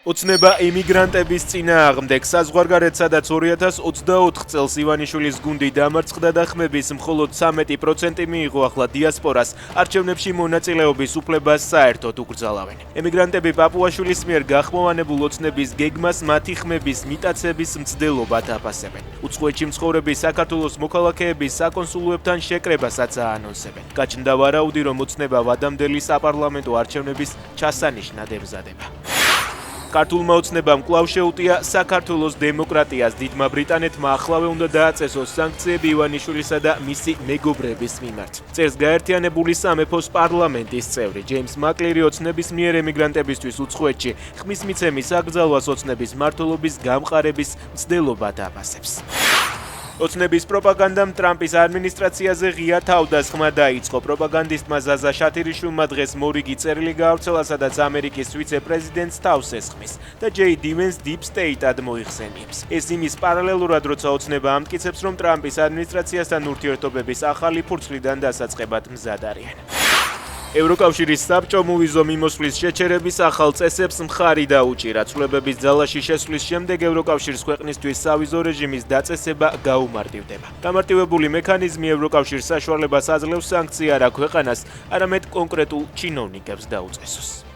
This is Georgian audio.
ოცნება ემიგრანტების წინააღმდეგ საზღვარგარეთ, სადაც 2024 წელს ივანიშვილის გუნდი დამარცხდა და ხმების მხოლოდ 13% მიიღო, ახლა დიასპორას არჩევნებში მონაწილეობის უფლებას საერთოდ უკრძალავენ. ემიგრანტები პაპუაშვილის მიერ გახმოვანებულ ოცნების გეგმას მათი ხმების მიტაცების მცდელობად აფასებენ. უცხოეთში მცხოვრები საქართველოს მოქალაქეების საკონსულოებთან შეკრებასაც აანონსებენ. გაჩნდა ვარაუდი, რომ ოცნება ვადამდელი საპარლამენტო არჩევნების ჩასანიშნად ემზადება. ქართულმა ოცნებამ კვლავ შეუტია საქართველოს დემოკრატიას. დიდმა ბრიტანეთმა ახლავე უნდა დააწესოს სანქციები ივანიშვილისა და მისი მეგობრების მიმართ. წერს გაერთიანებული სამეფოს პარლამენტის წევრი ჯეიმს მაკლერი ოცნების მიერ ემიგრანტებისთვის უცხოეთში ხმის მიცემის აკრძალვას ოცნების მმართველობის გამყარების მცდელობად აფასებს. ოცნების პროპაგანდამ ტრამპის ადმინისტრაციაზე ღია თავდასხმა დაიწყო. პროპაგანდისტმა ზაზა შათირიშვილმა დღეს მორიგი წერილი გაავრცელა, სადაც ამერიკის ვიცე-პრეზიდენტს თავს ესხმის და ჯეი დივენს დიპ სტეიტად მოიხსენიებს. ეს იმის პარალელურად, როცა ოცნება ამტკიცებს, რომ ტრამპის ადმინისტრაციასთან ურთიერთობების ახალი ფურცლიდან დასაწყებად მზად არიან. ევროკავშირის საბჭო მოვიზო მიმოსვლის შეჩერების ახალ წესებს მხარი დაუჭირა. ცვლილებების ძალაში შესვლის შემდეგ ევროკავშირის ქვეყნისთვის სავიზო რეჟიმის დაწესება გაუმარტივდება. გამარტივებული მექანიზმი ევროკავშირის საშუალებას აძლევს სანქცია არა ქვეყანას, არამედ კონკრეტულ ჩინოვნიკებს დაუწესოს.